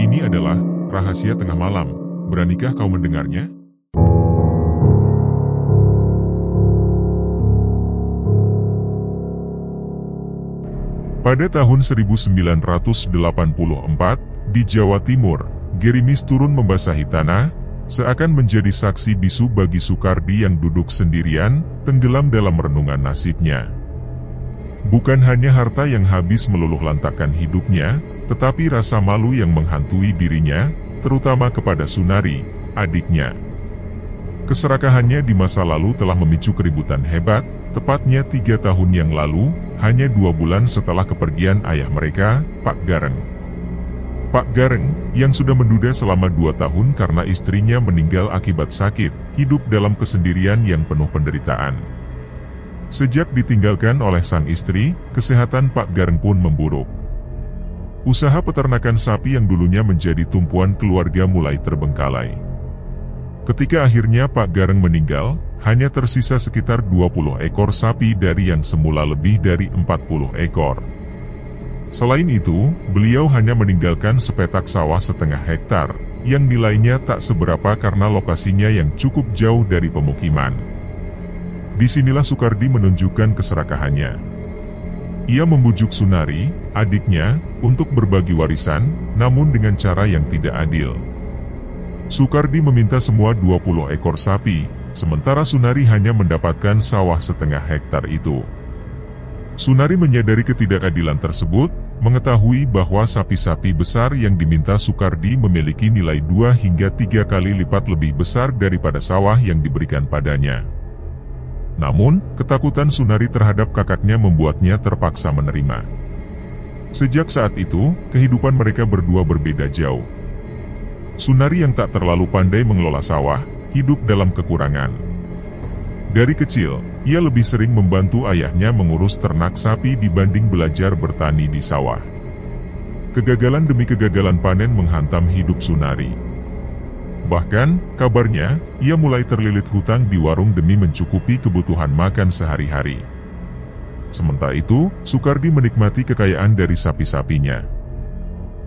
Ini adalah rahasia tengah malam. Beranikah kau mendengarnya? Pada tahun 1984, di Jawa Timur, gerimis turun membasahi tanah, seakan menjadi saksi bisu bagi Soekardi yang duduk sendirian, tenggelam dalam renungan nasibnya. Bukan hanya harta yang habis meluluh lantakkan hidupnya, tetapi rasa malu yang menghantui dirinya, terutama kepada Sunari, adiknya. Keserakahannya di masa lalu telah memicu keributan hebat, tepatnya 3 tahun yang lalu, hanya 2 bulan setelah kepergian ayah mereka, Pak Gareng. Pak Gareng, yang sudah menduda selama 2 tahun karena istrinya meninggal akibat sakit, hidup dalam kesendirian yang penuh penderitaan. Sejak ditinggalkan oleh sang istri, kesehatan Pak Gareng pun memburuk. Usaha peternakan sapi yang dulunya menjadi tumpuan keluarga mulai terbengkalai. Ketika akhirnya Pak Gareng meninggal, hanya tersisa sekitar 20 ekor sapi dari yang semula lebih dari 40 ekor. Selain itu, beliau hanya meninggalkan sepetak sawah setengah hektar, yang nilainya tak seberapa karena lokasinya yang cukup jauh dari pemukiman. Disinilah Soekardi menunjukkan keserakahannya. Ia membujuk Sunari, adiknya, untuk berbagi warisan, namun dengan cara yang tidak adil. Soekardi meminta semua 20 ekor sapi, sementara Sunari hanya mendapatkan sawah setengah hektar itu. Sunari menyadari ketidakadilan tersebut, mengetahui bahwa sapi-sapi besar yang diminta Soekardi memiliki nilai 2 hingga 3 kali lipat lebih besar daripada sawah yang diberikan padanya. Namun, ketakutan Sunari terhadap kakaknya membuatnya terpaksa menerima. Sejak saat itu, kehidupan mereka berdua berbeda jauh. Sunari yang tak terlalu pandai mengelola sawah, hidup dalam kekurangan. Dari kecil, ia lebih sering membantu ayahnya mengurus ternak sapi dibanding belajar bertani di sawah. Kegagalan demi kegagalan panen menghantam hidup Sunari. Bahkan, kabarnya, ia mulai terlilit hutang di warung demi mencukupi kebutuhan makan sehari-hari. Sementara itu, Soekardi menikmati kekayaan dari sapi-sapinya.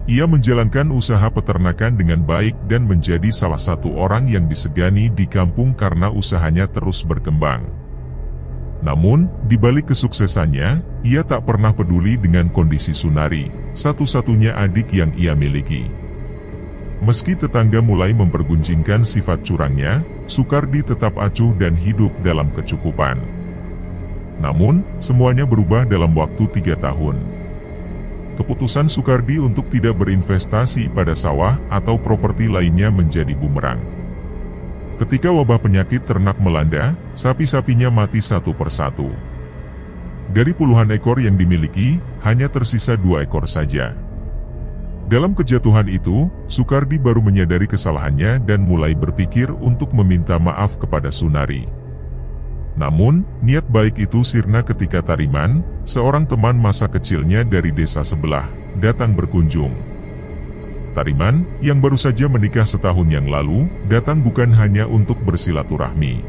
Ia menjalankan usaha peternakan dengan baik dan menjadi salah satu orang yang disegani di kampung karena usahanya terus berkembang. Namun, di balik kesuksesannya, ia tak pernah peduli dengan kondisi Sunari, satu-satunya adik yang ia miliki. Meski tetangga mulai mempergunjingkan sifat curangnya, Soekardi tetap acuh dan hidup dalam kecukupan. Namun, semuanya berubah dalam waktu 3 tahun. Keputusan Soekardi untuk tidak berinvestasi pada sawah atau properti lainnya menjadi bumerang. Ketika wabah penyakit ternak melanda, sapi-sapinya mati satu persatu. Dari puluhan ekor yang dimiliki, hanya tersisa 2 ekor saja. Dalam kejatuhan itu, Soekardi baru menyadari kesalahannya dan mulai berpikir untuk meminta maaf kepada Sunari. Namun, niat baik itu sirna ketika Tariman, seorang teman masa kecilnya dari desa sebelah, datang berkunjung. Tariman, yang baru saja menikah setahun yang lalu, datang bukan hanya untuk bersilaturahmi.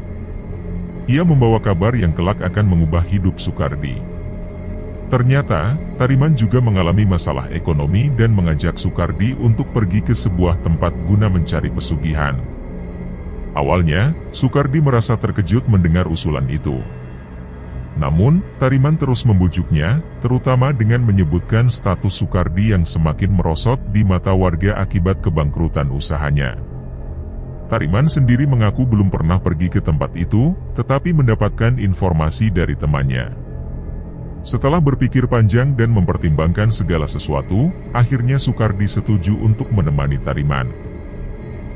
Ia membawa kabar yang kelak akan mengubah hidup Soekardi. Ternyata, Tariman juga mengalami masalah ekonomi dan mengajak Soekardi untuk pergi ke sebuah tempat guna mencari pesugihan. Awalnya, Soekardi merasa terkejut mendengar usulan itu. Namun, Tariman terus membujuknya, terutama dengan menyebutkan status Soekardi yang semakin merosot di mata warga akibat kebangkrutan usahanya. Tariman sendiri mengaku belum pernah pergi ke tempat itu, tetapi mendapatkan informasi dari temannya. Setelah berpikir panjang dan mempertimbangkan segala sesuatu, akhirnya Soekardi setuju untuk menemani Tariman.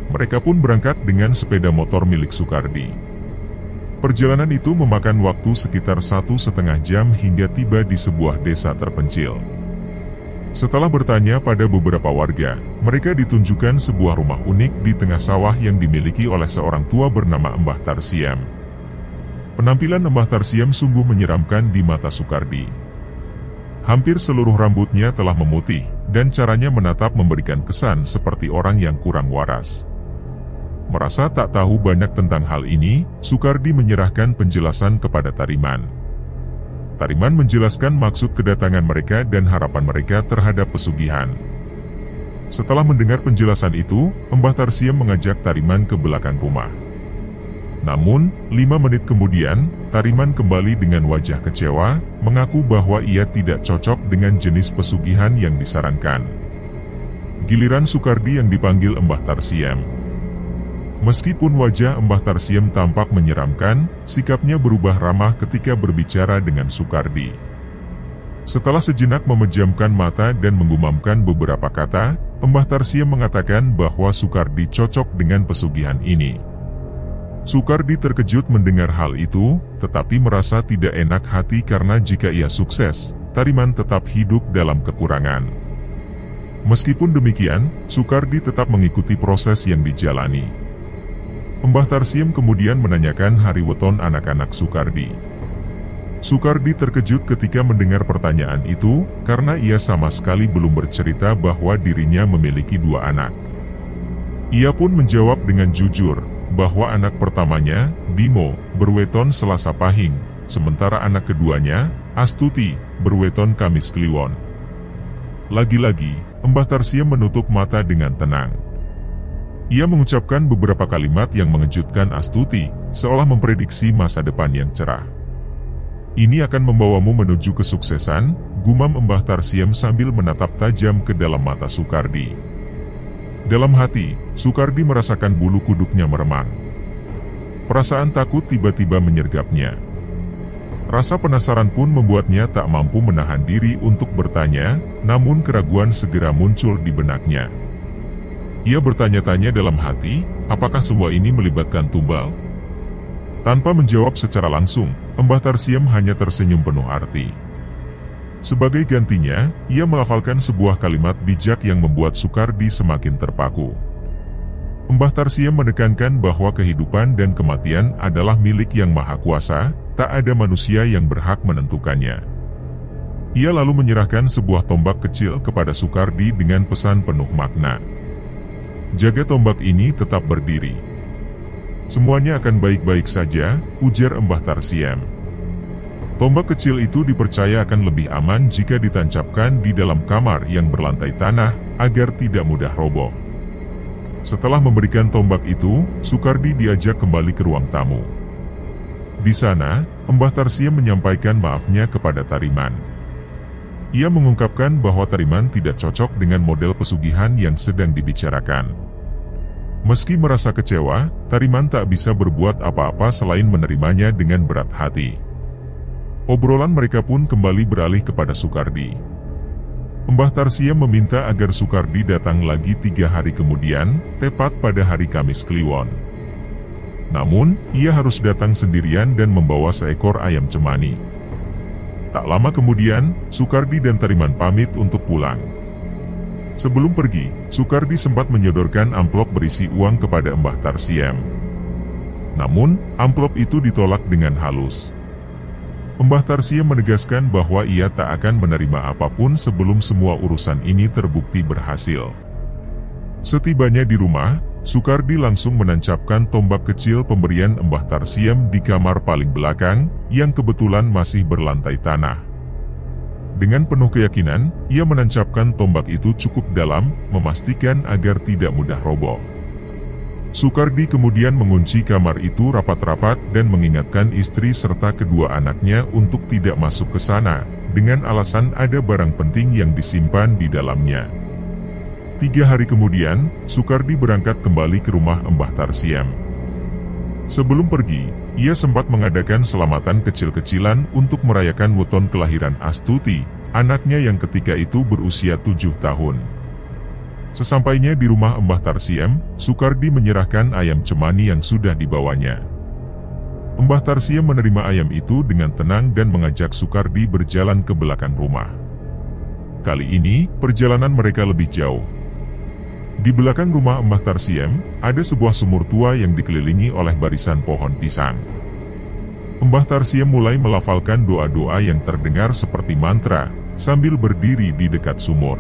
Mereka pun berangkat dengan sepeda motor milik Soekardi. Perjalanan itu memakan waktu sekitar 1,5 jam hingga tiba di sebuah desa terpencil. Setelah bertanya pada beberapa warga, mereka ditunjukkan sebuah rumah unik di tengah sawah yang dimiliki oleh seorang tua bernama Mbah Tarsiam. Penampilan Mbah Tarsiam sungguh menyeramkan di mata Soekardi. Hampir seluruh rambutnya telah memutih, dan caranya menatap memberikan kesan seperti orang yang kurang waras. Merasa tak tahu banyak tentang hal ini, Soekardi menyerahkan penjelasan kepada Tariman. Tariman menjelaskan maksud kedatangan mereka dan harapan mereka terhadap pesugihan. Setelah mendengar penjelasan itu, Mbah Tarsiem mengajak Tariman ke belakang rumah. Namun, 5 menit kemudian, Tariman kembali dengan wajah kecewa, mengaku bahwa ia tidak cocok dengan jenis pesugihan yang disarankan. Giliran Sukardi yang dipanggil Mbah Tarsiem. Meskipun wajah Mbah Tarsiem tampak menyeramkan, sikapnya berubah ramah ketika berbicara dengan Sukardi. Setelah sejenak memejamkan mata dan menggumamkan beberapa kata, Mbah Tarsiem mengatakan bahwa Sukardi cocok dengan pesugihan ini. Sukardi terkejut mendengar hal itu, tetapi merasa tidak enak hati karena jika ia sukses, Tariman tetap hidup dalam kekurangan. Meskipun demikian, Sukardi tetap mengikuti proses yang dijalani. Mbah Tarsiem kemudian menanyakan hari weton anak-anak Sukardi. Sukardi terkejut ketika mendengar pertanyaan itu, karena ia sama sekali belum bercerita bahwa dirinya memiliki 2 anak. Ia pun menjawab dengan jujur, bahwa anak pertamanya, Bimo, berweton Selasa Pahing, sementara anak keduanya, Astuti, berweton Kamis Kliwon. Lagi-lagi, Mbah Tarsiem menutup mata dengan tenang. Ia mengucapkan beberapa kalimat yang mengejutkan Astuti, seolah memprediksi masa depan yang cerah. Ini akan membawamu menuju kesuksesan, gumam Mbah Tarsiem sambil menatap tajam ke dalam mata Sukardi. Dalam hati, Sukardi merasakan bulu kuduknya meremang. Perasaan takut tiba-tiba menyergapnya. Rasa penasaran pun membuatnya tak mampu menahan diri untuk bertanya, namun keraguan segera muncul di benaknya. Ia bertanya-tanya dalam hati, apakah semua ini melibatkan tumbal? Tanpa menjawab secara langsung, Mbah Tarsiem hanya tersenyum penuh arti. Sebagai gantinya, ia melafalkan sebuah kalimat bijak yang membuat Sukardi semakin terpaku. Mbah Tarsiem menekankan bahwa kehidupan dan kematian adalah milik Yang Maha Kuasa, tak ada manusia yang berhak menentukannya. Ia lalu menyerahkan sebuah tombak kecil kepada Sukardi dengan pesan penuh makna. Jaga tombak ini tetap berdiri. Semuanya akan baik-baik saja, ujar Mbah Tarsiem. Tombak kecil itu dipercaya akan lebih aman jika ditancapkan di dalam kamar yang berlantai tanah, agar tidak mudah roboh. Setelah memberikan tombak itu, Sukardi diajak kembali ke ruang tamu. Di sana, Mbah Tarsiem menyampaikan maafnya kepada Tariman. Ia mengungkapkan bahwa Tariman tidak cocok dengan model pesugihan yang sedang dibicarakan. Meski merasa kecewa, Tariman tak bisa berbuat apa-apa selain menerimanya dengan berat hati. Obrolan mereka pun kembali beralih kepada Sukardi. Mbah Tarsiem meminta agar Sukardi datang lagi 3 hari kemudian, tepat pada hari Kamis Kliwon. Namun, ia harus datang sendirian dan membawa seekor ayam cemani. Tak lama kemudian, Sukardi dan Tariman pamit untuk pulang. Sebelum pergi, Sukardi sempat menyodorkan amplop berisi uang kepada Mbah Tarsiem. Namun, amplop itu ditolak dengan halus. Mbah Tarsiem menegaskan bahwa ia tak akan menerima apapun sebelum semua urusan ini terbukti berhasil. Setibanya di rumah, Sukardi langsung menancapkan tombak kecil pemberian Mbah Tarsiem di kamar paling belakang, yang kebetulan masih berlantai tanah. Dengan penuh keyakinan, ia menancapkan tombak itu cukup dalam, memastikan agar tidak mudah roboh. Sukardi kemudian mengunci kamar itu rapat-rapat dan mengingatkan istri serta kedua anaknya untuk tidak masuk ke sana, dengan alasan ada barang penting yang disimpan di dalamnya. 3 hari kemudian, Sukardi berangkat kembali ke rumah Mbah Tarsiem. Sebelum pergi, ia sempat mengadakan selamatan kecil-kecilan untuk merayakan weton kelahiran Astuti, anaknya yang ketika itu berusia 7 tahun. Sesampainya di rumah Mbah Tarsiem, Sukardi menyerahkan ayam cemani yang sudah dibawanya. Mbah Tarsiem menerima ayam itu dengan tenang dan mengajak Sukardi berjalan ke belakang rumah. Kali ini, perjalanan mereka lebih jauh. Di belakang rumah Mbah Tarsiem, ada sebuah sumur tua yang dikelilingi oleh barisan pohon pisang. Mbah Tarsiem mulai melafalkan doa-doa yang terdengar seperti mantra, sambil berdiri di dekat sumur.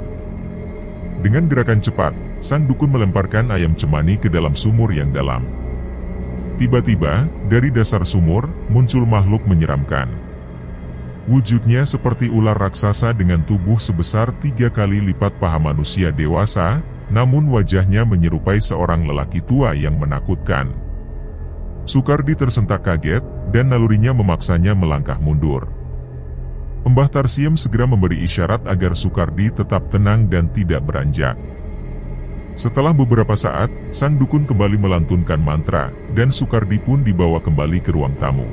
Dengan gerakan cepat, sang dukun melemparkan ayam cemani ke dalam sumur yang dalam. Tiba-tiba, dari dasar sumur, muncul makhluk menyeramkan. Wujudnya seperti ular raksasa dengan tubuh sebesar 3 kali lipat paha manusia dewasa, namun wajahnya menyerupai seorang lelaki tua yang menakutkan. Soekardi tersentak kaget, dan nalurinya memaksanya melangkah mundur. Mbah Tarsiem segera memberi isyarat agar Soekardi tetap tenang dan tidak beranjak. Setelah beberapa saat, sang dukun kembali melantunkan mantra, dan Soekardi pun dibawa kembali ke ruang tamu.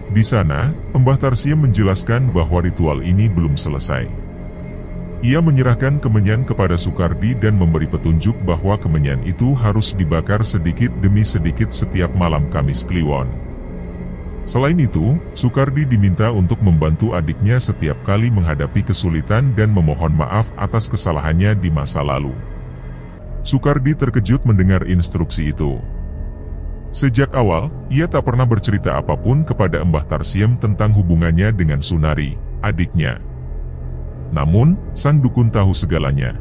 Di sana, Mbah Tarsiem menjelaskan bahwa ritual ini belum selesai. Ia menyerahkan kemenyan kepada Soekardi dan memberi petunjuk bahwa kemenyan itu harus dibakar sedikit demi sedikit setiap malam Kamis Kliwon. Selain itu, Soekardi diminta untuk membantu adiknya setiap kali menghadapi kesulitan dan memohon maaf atas kesalahannya di masa lalu. Soekardi terkejut mendengar instruksi itu. Sejak awal, ia tak pernah bercerita apapun kepada Mbah Tarsiem tentang hubungannya dengan Sunari, adiknya. Namun, sang dukun tahu segalanya.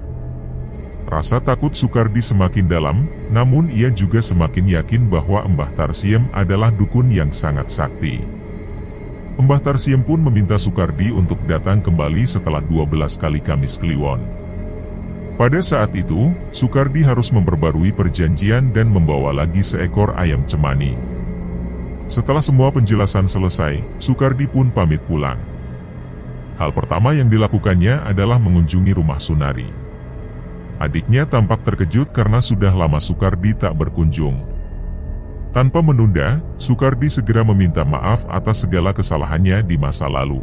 Rasa takut Soekardi semakin dalam, namun ia juga semakin yakin bahwa Mbah Tarsiem adalah dukun yang sangat sakti. Mbah Tarsiem pun meminta Soekardi untuk datang kembali setelah 12 kali Kamis Kliwon. Pada saat itu, Soekardi harus memperbarui perjanjian dan membawa lagi seekor ayam cemani. Setelah semua penjelasan selesai, Soekardi pun pamit pulang. Hal pertama yang dilakukannya adalah mengunjungi rumah Sunari. Adiknya tampak terkejut karena sudah lama Soekardi tak berkunjung. Tanpa menunda, Soekardi segera meminta maaf atas segala kesalahannya di masa lalu.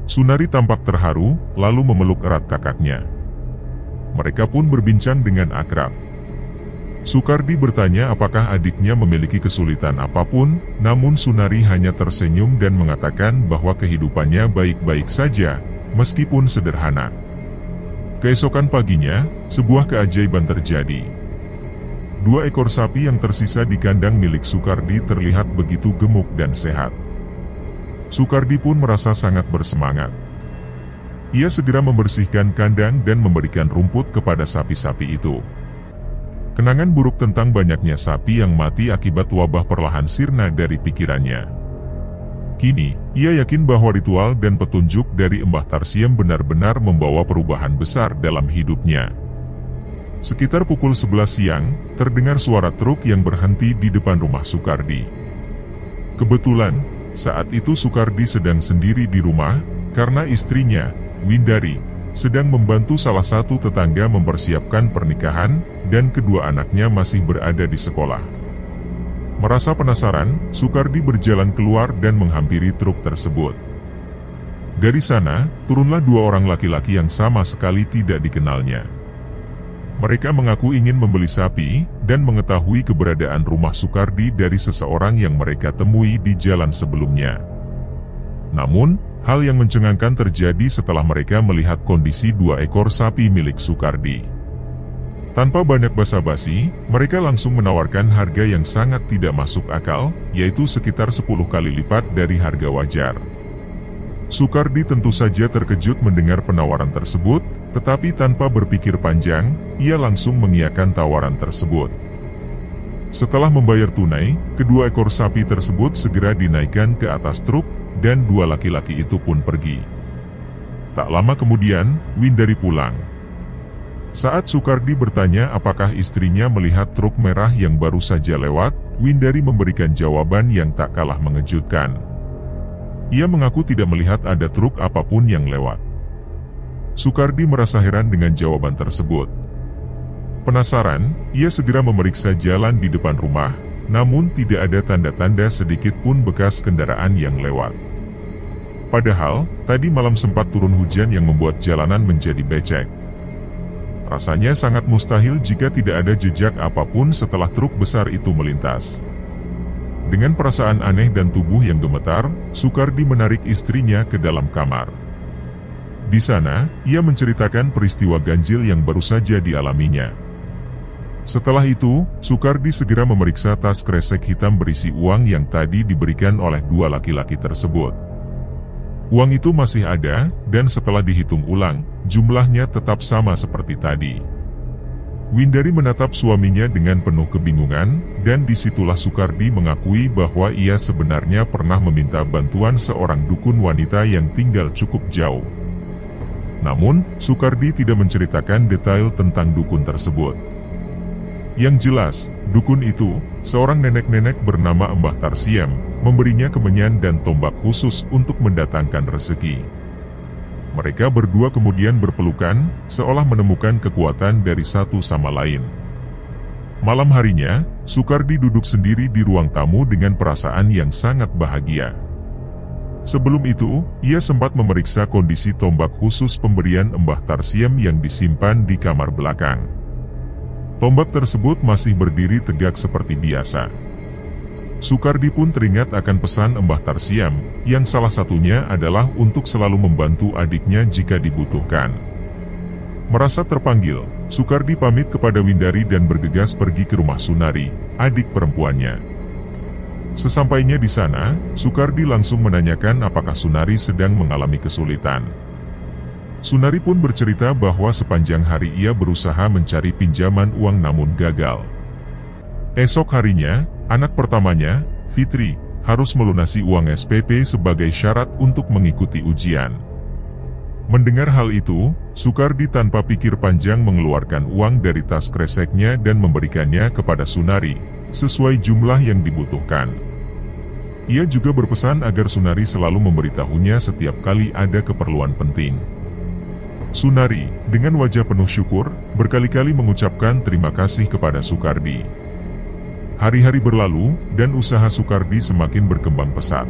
Sunari tampak terharu, lalu memeluk erat kakaknya. Mereka pun berbincang dengan akrab. Soekardi bertanya apakah adiknya memiliki kesulitan apapun, namun Sunari hanya tersenyum dan mengatakan bahwa kehidupannya baik-baik saja, meskipun sederhana. Keesokan paginya, sebuah keajaiban terjadi. 2 ekor sapi yang tersisa di kandang milik Soekardi terlihat begitu gemuk dan sehat. Soekardi pun merasa sangat bersemangat. Ia segera membersihkan kandang dan memberikan rumput kepada sapi-sapi itu. Kenangan buruk tentang banyaknya sapi yang mati akibat wabah perlahan sirna dari pikirannya. Kini, ia yakin bahwa ritual dan petunjuk dari Mbah Tarsiem benar-benar membawa perubahan besar dalam hidupnya. Sekitar pukul 11 siang, terdengar suara truk yang berhenti di depan rumah Soekardi. Kebetulan, saat itu Soekardi sedang sendiri di rumah, karena istrinya, Windari, sedang membantu salah satu tetangga mempersiapkan pernikahan, dan kedua anaknya masih berada di sekolah. Merasa penasaran, Soekardi berjalan keluar dan menghampiri truk tersebut. Dari sana, turunlah 2 orang laki-laki yang sama sekali tidak dikenalnya. Mereka mengaku ingin membeli sapi, dan mengetahui keberadaan rumah Soekardi dari seseorang yang mereka temui di jalan sebelumnya. Namun, hal yang mencengangkan terjadi setelah mereka melihat kondisi 2 ekor sapi milik Soekardi. Tanpa banyak basa-basi, mereka langsung menawarkan harga yang sangat tidak masuk akal, yaitu sekitar 10 kali lipat dari harga wajar. Soekardi tentu saja terkejut mendengar penawaran tersebut, tetapi tanpa berpikir panjang, ia langsung mengiyakan tawaran tersebut. Setelah membayar tunai, kedua ekor sapi tersebut segera dinaikkan ke atas truk, dan 2 laki-laki itu pun pergi. Tak lama kemudian, Windari pulang. Saat Soekardi bertanya apakah istrinya melihat truk merah yang baru saja lewat, Windari memberikan jawaban yang tak kalah mengejutkan. Ia mengaku tidak melihat ada truk apapun yang lewat. Soekardi merasa heran dengan jawaban tersebut. Penasaran, ia segera memeriksa jalan di depan rumah, namun tidak ada tanda-tanda sedikit pun bekas kendaraan yang lewat. Padahal, tadi malam sempat turun hujan yang membuat jalanan menjadi becek. Rasanya sangat mustahil jika tidak ada jejak apapun setelah truk besar itu melintas. Dengan perasaan aneh dan tubuh yang gemetar, Soekardi menarik istrinya ke dalam kamar. Di sana, ia menceritakan peristiwa ganjil yang baru saja dialaminya. Setelah itu, Soekardi segera memeriksa tas kresek hitam berisi uang yang tadi diberikan oleh 2 laki-laki tersebut. Uang itu masih ada, dan setelah dihitung ulang, jumlahnya tetap sama seperti tadi. Windari menatap suaminya dengan penuh kebingungan, dan disitulah Sukardi mengakui bahwa ia sebenarnya pernah meminta bantuan seorang dukun wanita yang tinggal cukup jauh. Namun, Sukardi tidak menceritakan detail tentang dukun tersebut. Yang jelas, dukun itu, seorang nenek-nenek bernama Mbah Tarsiem, memberinya kemenyan dan tombak khusus untuk mendatangkan rezeki. Mereka berdua kemudian berpelukan, seolah menemukan kekuatan dari satu sama lain. Malam harinya, Sukardi duduk sendiri di ruang tamu dengan perasaan yang sangat bahagia. Sebelum itu, ia sempat memeriksa kondisi tombak khusus pemberian Mbah Tarsiem yang disimpan di kamar belakang. Tombak tersebut masih berdiri tegak seperti biasa. Sukardi pun teringat akan pesan Mbah Tarsiem, yang salah satunya adalah untuk selalu membantu adiknya jika dibutuhkan. Merasa terpanggil, Sukardi pamit kepada Windari dan bergegas pergi ke rumah Sunari, adik perempuannya. Sesampainya di sana, Sukardi langsung menanyakan apakah Sunari sedang mengalami kesulitan. Sunari pun bercerita bahwa sepanjang hari ia berusaha mencari pinjaman uang namun gagal. Esok harinya, anak pertamanya, Fitri, harus melunasi uang SPP sebagai syarat untuk mengikuti ujian. Mendengar hal itu, Sukardi tanpa pikir panjang mengeluarkan uang dari tas kreseknya dan memberikannya kepada Sunari, sesuai jumlah yang dibutuhkan. Ia juga berpesan agar Sunari selalu memberitahunya setiap kali ada keperluan penting. Sunari, dengan wajah penuh syukur, berkali-kali mengucapkan terima kasih kepada Sukardi. Hari-hari berlalu, dan usaha Sukardi semakin berkembang pesat.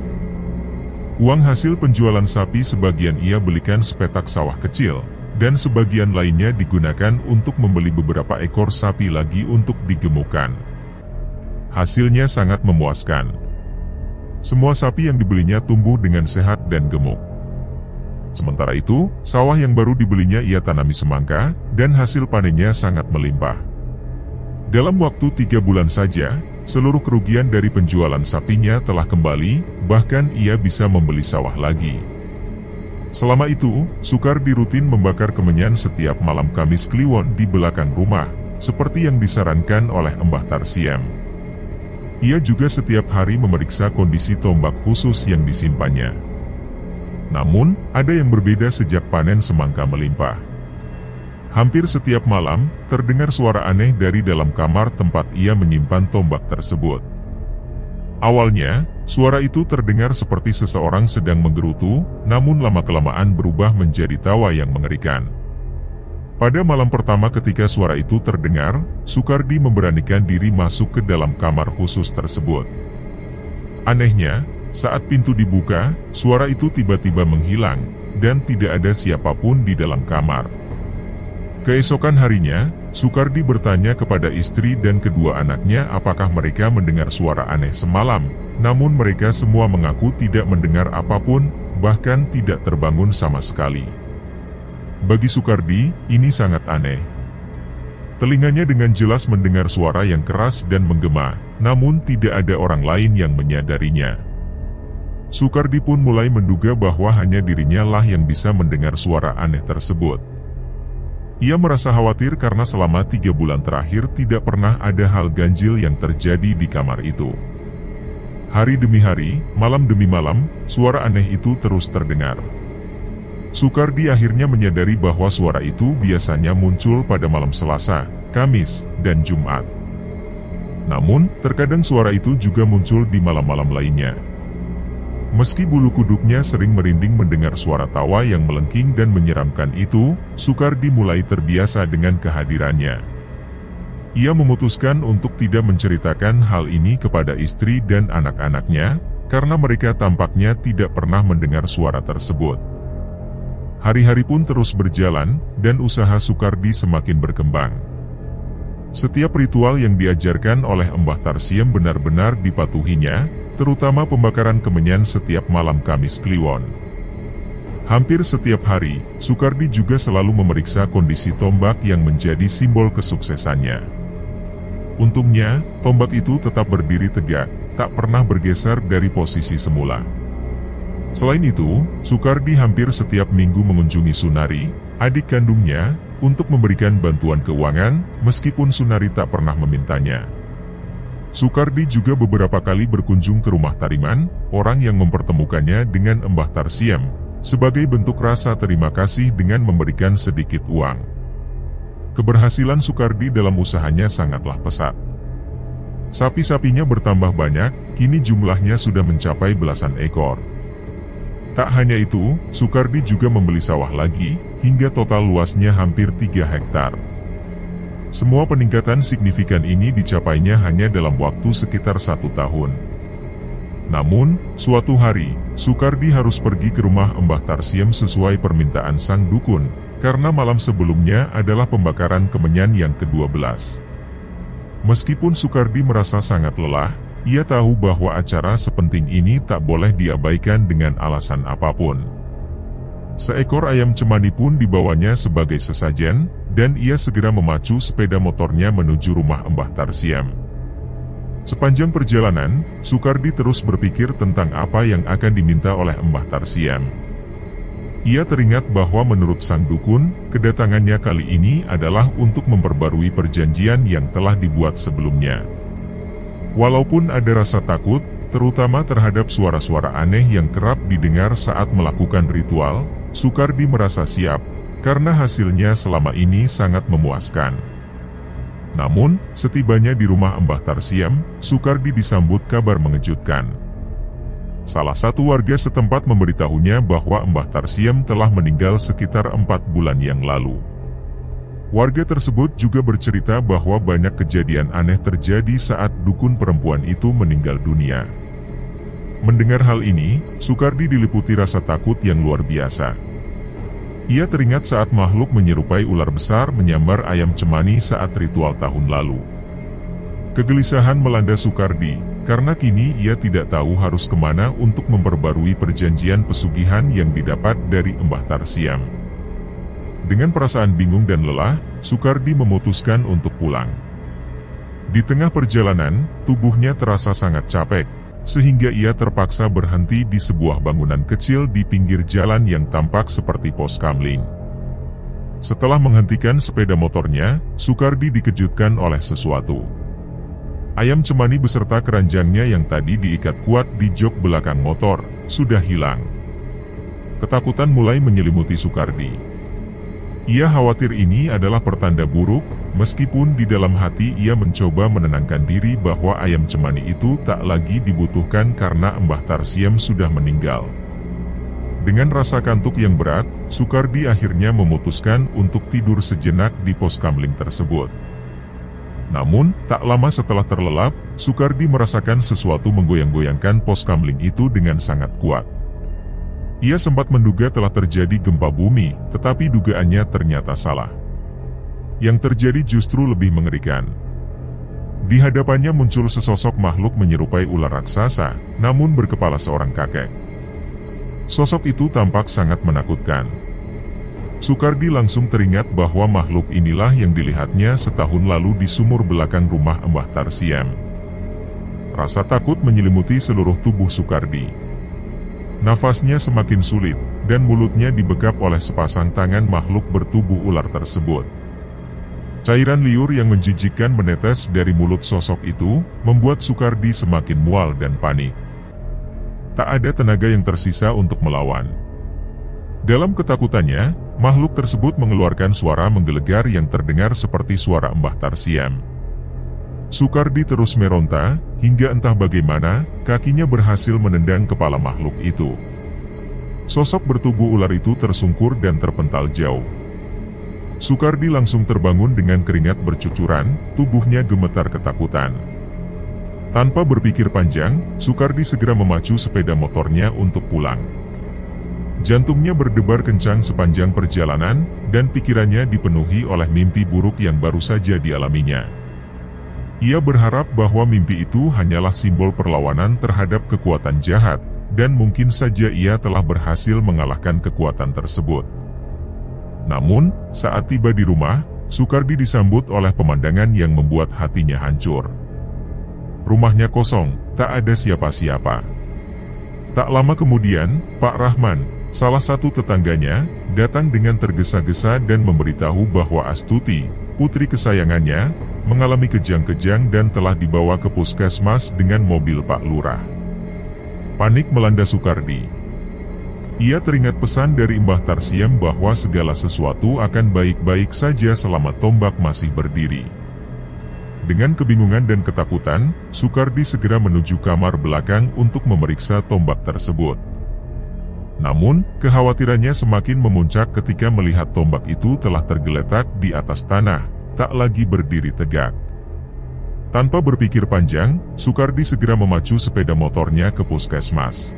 Uang hasil penjualan sapi sebagian ia belikan sepetak sawah kecil, dan sebagian lainnya digunakan untuk membeli beberapa ekor sapi lagi untuk digemukkan. Hasilnya sangat memuaskan. Semua sapi yang dibelinya tumbuh dengan sehat dan gemuk. Sementara itu, sawah yang baru dibelinya ia tanami semangka, dan hasil panennya sangat melimpah. Dalam waktu 3 bulan saja, seluruh kerugian dari penjualan sapinya telah kembali, bahkan ia bisa membeli sawah lagi. Selama itu, Sukardi rutin membakar kemenyan setiap malam Kamis Kliwon di belakang rumah, seperti yang disarankan oleh Mbah Tarsiem. Ia juga setiap hari memeriksa kondisi tombak khusus yang disimpannya. Namun, ada yang berbeda sejak panen semangka melimpah. Hampir setiap malam, terdengar suara aneh dari dalam kamar tempat ia menyimpan tombak tersebut. Awalnya, suara itu terdengar seperti seseorang sedang menggerutu, namun lama-kelamaan berubah menjadi tawa yang mengerikan. Pada malam pertama ketika suara itu terdengar, Sukardi memberanikan diri masuk ke dalam kamar khusus tersebut. Anehnya, saat pintu dibuka, suara itu tiba-tiba menghilang, dan tidak ada siapapun di dalam kamar. Keesokan harinya, Sukardi bertanya kepada istri dan kedua anaknya apakah mereka mendengar suara aneh semalam, namun mereka semua mengaku tidak mendengar apapun, bahkan tidak terbangun sama sekali. Bagi Sukardi, ini sangat aneh. Telinganya dengan jelas mendengar suara yang keras dan menggema, namun tidak ada orang lain yang menyadarinya. Sukardi pun mulai menduga bahwa hanya dirinya lah yang bisa mendengar suara aneh tersebut. Ia merasa khawatir karena selama 3 bulan terakhir tidak pernah ada hal ganjil yang terjadi di kamar itu. Hari demi hari, malam demi malam, suara aneh itu terus terdengar. Sukardi akhirnya menyadari bahwa suara itu biasanya muncul pada malam Selasa, Kamis, dan Jumat. Namun, terkadang suara itu juga muncul di malam-malam lainnya. Meski bulu kuduknya sering merinding mendengar suara tawa yang melengking dan menyeramkan itu, Sukardi mulai terbiasa dengan kehadirannya. Ia memutuskan untuk tidak menceritakan hal ini kepada istri dan anak-anaknya, karena mereka tampaknya tidak pernah mendengar suara tersebut. Hari-hari pun terus berjalan, dan usaha Sukardi semakin berkembang. Setiap ritual yang diajarkan oleh Mbah Tarsiem benar-benar dipatuhinya, terutama pembakaran kemenyan setiap malam Kamis Kliwon. Hampir setiap hari, Sukardi juga selalu memeriksa kondisi tombak yang menjadi simbol kesuksesannya. Untungnya, tombak itu tetap berdiri tegak, tak pernah bergeser dari posisi semula. Selain itu, Sukardi hampir setiap minggu mengunjungi Sunari, adik kandungnya, untuk memberikan bantuan keuangan, meskipun Sunari tak pernah memintanya. Sukardi juga beberapa kali berkunjung ke rumah Tariman, orang yang mempertemukannya dengan Mbah Tarsiem, sebagai bentuk rasa terima kasih dengan memberikan sedikit uang. Keberhasilan Sukardi dalam usahanya sangatlah pesat. Sapi-sapinya bertambah banyak, kini jumlahnya sudah mencapai belasan ekor. Tak hanya itu, Sukardi juga membeli sawah lagi, hingga total luasnya hampir 3 hektar. Semua peningkatan signifikan ini dicapainya hanya dalam waktu sekitar 1 tahun. Namun, suatu hari, Sukardi harus pergi ke rumah Mbah Tarsiem sesuai permintaan sang dukun, karena malam sebelumnya adalah pembakaran kemenyan yang ke-12. Meskipun Sukardi merasa sangat lelah, ia tahu bahwa acara sepenting ini tak boleh diabaikan dengan alasan apapun. Seekor ayam cemani pun dibawanya sebagai sesajen, dan ia segera memacu sepeda motornya menuju rumah Mbah Tarsiem. Sepanjang perjalanan, Sukardi terus berpikir tentang apa yang akan diminta oleh Mbah Tarsiem. Ia teringat bahwa menurut sang dukun, kedatangannya kali ini adalah untuk memperbarui perjanjian yang telah dibuat sebelumnya. Walaupun ada rasa takut, terutama terhadap suara-suara aneh yang kerap didengar saat melakukan ritual, Sukardi merasa siap, karena hasilnya selama ini sangat memuaskan. Namun, setibanya di rumah Mbah Tarsiem, Sukardi disambut kabar mengejutkan. Salah satu warga setempat memberitahunya bahwa Mbah Tarsiem telah meninggal sekitar 4 bulan yang lalu. Warga tersebut juga bercerita bahwa banyak kejadian aneh terjadi saat dukun perempuan itu meninggal dunia. Mendengar hal ini, Sukardi diliputi rasa takut yang luar biasa. Ia teringat saat makhluk menyerupai ular besar menyambar ayam cemani saat ritual tahun lalu. Kegelisahan melanda Sukardi, karena kini ia tidak tahu harus kemana untuk memperbarui perjanjian pesugihan yang didapat dari Mbah Tarsiem. Dengan perasaan bingung dan lelah, Sukardi memutuskan untuk pulang. Di tengah perjalanan, tubuhnya terasa sangat capek, sehingga ia terpaksa berhenti di sebuah bangunan kecil di pinggir jalan yang tampak seperti pos kamling. Setelah menghentikan sepeda motornya, Sukardi dikejutkan oleh sesuatu. Ayam cemani beserta keranjangnya yang tadi diikat kuat di jok belakang motor, sudah hilang. Ketakutan mulai menyelimuti Sukardi. Ia khawatir ini adalah pertanda buruk, meskipun di dalam hati ia mencoba menenangkan diri bahwa ayam cemani itu tak lagi dibutuhkan karena Mbah Tarsiem sudah meninggal. Dengan rasa kantuk yang berat, Sukardi akhirnya memutuskan untuk tidur sejenak di pos kamling tersebut. Namun, tak lama setelah terlelap, Sukardi merasakan sesuatu menggoyang-goyangkan pos kamling itu dengan sangat kuat. Ia sempat menduga telah terjadi gempa bumi, tetapi dugaannya ternyata salah. Yang terjadi justru lebih mengerikan. Di hadapannya muncul sesosok makhluk menyerupai ular raksasa, namun berkepala seorang kakek. Sosok itu tampak sangat menakutkan. Sukardi langsung teringat bahwa makhluk inilah yang dilihatnya setahun lalu di sumur belakang rumah Mbah Tarsiem. Rasa takut menyelimuti seluruh tubuh Sukardi. Nafasnya semakin sulit, dan mulutnya dibekap oleh sepasang tangan makhluk bertubuh ular tersebut. Cairan liur yang menjijikkan menetes dari mulut sosok itu, membuat Sukardi semakin mual dan panik. Tak ada tenaga yang tersisa untuk melawan. Dalam ketakutannya, makhluk tersebut mengeluarkan suara menggelegar yang terdengar seperti suara Mbah Tarsiem. Sukardi terus meronta, hingga entah bagaimana, kakinya berhasil menendang kepala makhluk itu. Sosok bertubuh ular itu tersungkur dan terpental jauh. Sukardi langsung terbangun dengan keringat bercucuran, tubuhnya gemetar ketakutan. Tanpa berpikir panjang, Sukardi segera memacu sepeda motornya untuk pulang. Jantungnya berdebar kencang sepanjang perjalanan, dan pikirannya dipenuhi oleh mimpi buruk yang baru saja dialaminya. Ia berharap bahwa mimpi itu hanyalah simbol perlawanan terhadap kekuatan jahat, dan mungkin saja ia telah berhasil mengalahkan kekuatan tersebut. Namun, saat tiba di rumah, Sukardi disambut oleh pemandangan yang membuat hatinya hancur. Rumahnya kosong, tak ada siapa-siapa. Tak lama kemudian, Pak Rahman, salah satu tetangganya, datang dengan tergesa-gesa dan memberitahu bahwa Astuti, putri kesayangannya, mengalami kejang-kejang dan telah dibawa ke puskesmas dengan mobil Pak Lurah. Panik melanda Soekardi. Ia teringat pesan dari Mbah Tarsiem bahwa segala sesuatu akan baik-baik saja selama tombak masih berdiri. Dengan kebingungan dan ketakutan, Soekardi segera menuju kamar belakang untuk memeriksa tombak tersebut. Namun, kekhawatirannya semakin memuncak ketika melihat tombak itu telah tergeletak di atas tanah, tak lagi berdiri tegak. Tanpa berpikir panjang, Soekardi segera memacu sepeda motornya ke puskesmas.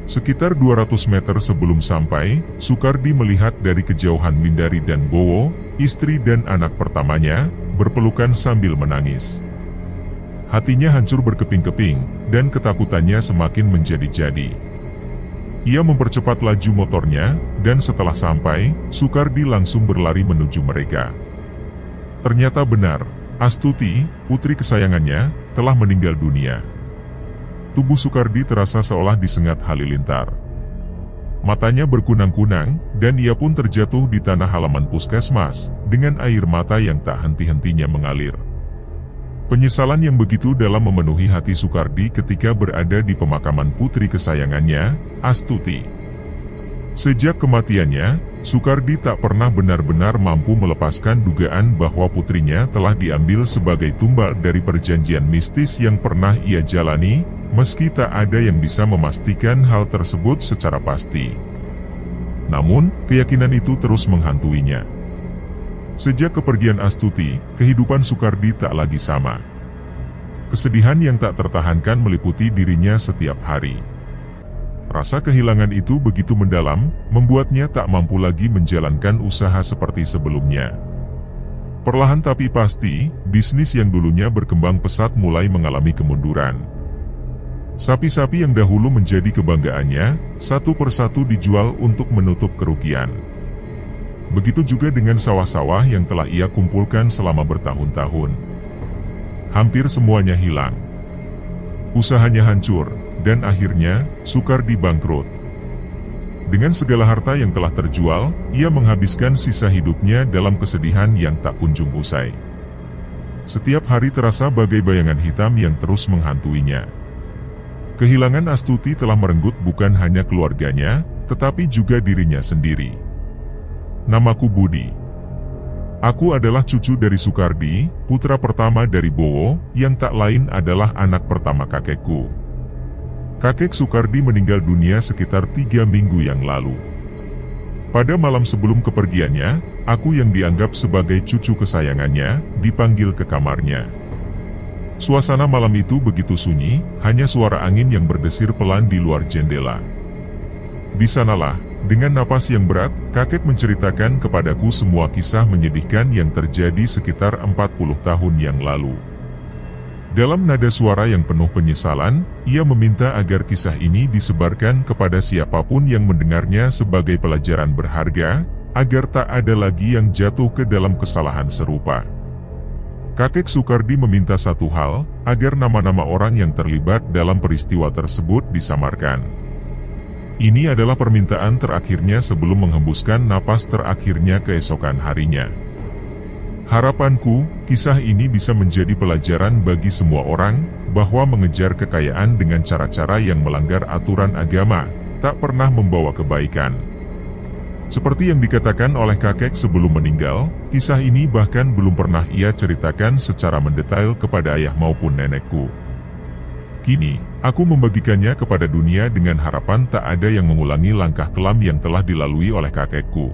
Sekitar 200 meter sebelum sampai, Soekardi melihat dari kejauhan Mindari dan Bowo, istri dan anak pertamanya, berpelukan sambil menangis. Hatinya hancur berkeping-keping, dan ketakutannya semakin menjadi-jadi. Ia mempercepat laju motornya, dan setelah sampai, Soekardi langsung berlari menuju mereka. Ternyata benar, Astuti, putri kesayangannya, telah meninggal dunia. Tubuh Soekardi terasa seolah disengat halilintar. Matanya berkunang-kunang, dan ia pun terjatuh di tanah halaman puskesmas, dengan air mata yang tak henti-hentinya mengalir. Penyesalan yang begitu dalam memenuhi hati Soekardi ketika berada di pemakaman putri kesayangannya, Astuti. Sejak kematiannya, Soekardi tak pernah benar-benar mampu melepaskan dugaan bahwa putrinya telah diambil sebagai tumbal dari perjanjian mistis yang pernah ia jalani, meski tak ada yang bisa memastikan hal tersebut secara pasti. Namun, keyakinan itu terus menghantuinya. Sejak kepergian Astuti, kehidupan Soekardi tak lagi sama. Kesedihan yang tak tertahankan meliputi dirinya setiap hari. Rasa kehilangan itu begitu mendalam, membuatnya tak mampu lagi menjalankan usaha seperti sebelumnya. Perlahan tapi pasti, bisnis yang dulunya berkembang pesat mulai mengalami kemunduran. Sapi-sapi yang dahulu menjadi kebanggaannya, satu persatu dijual untuk menutup kerugian. Begitu juga dengan sawah-sawah yang telah ia kumpulkan selama bertahun-tahun. Hampir semuanya hilang. Usahanya hancur, dan akhirnya, Soekardi bangkrut. Dengan segala harta yang telah terjual, ia menghabiskan sisa hidupnya dalam kesedihan yang tak kunjung usai. Setiap hari terasa bagai bayangan hitam yang terus menghantuinya. Kehilangan Astuti telah merenggut bukan hanya keluarganya, tetapi juga dirinya sendiri. Namaku Budi. Aku adalah cucu dari Soekardi, putra pertama dari Bowo, yang tak lain adalah anak pertama kakekku. Kakek Soekardi meninggal dunia sekitar 3 minggu yang lalu. Pada malam sebelum kepergiannya, aku yang dianggap sebagai cucu kesayangannya, dipanggil ke kamarnya. Suasana malam itu begitu sunyi, hanya suara angin yang berdesir pelan di luar jendela. Di sanalah, dengan napas yang berat, kakek menceritakan kepadaku semua kisah menyedihkan yang terjadi sekitar 40 tahun yang lalu. Dalam nada suara yang penuh penyesalan, ia meminta agar kisah ini disebarkan kepada siapapun yang mendengarnya sebagai pelajaran berharga, agar tak ada lagi yang jatuh ke dalam kesalahan serupa. Kakek Soekardi meminta satu hal, agar nama-nama orang yang terlibat dalam peristiwa tersebut disamarkan. Ini adalah permintaan terakhirnya sebelum menghembuskan napas terakhirnya keesokan harinya. Harapanku, kisah ini bisa menjadi pelajaran bagi semua orang, bahwa mengejar kekayaan dengan cara-cara yang melanggar aturan agama, tak pernah membawa kebaikan. Seperti yang dikatakan oleh kakek sebelum meninggal, kisah ini bahkan belum pernah ia ceritakan secara mendetail kepada ayah maupun nenekku. Kini, aku membagikannya kepada dunia dengan harapan tak ada yang mengulangi langkah kelam yang telah dilalui oleh kakekku.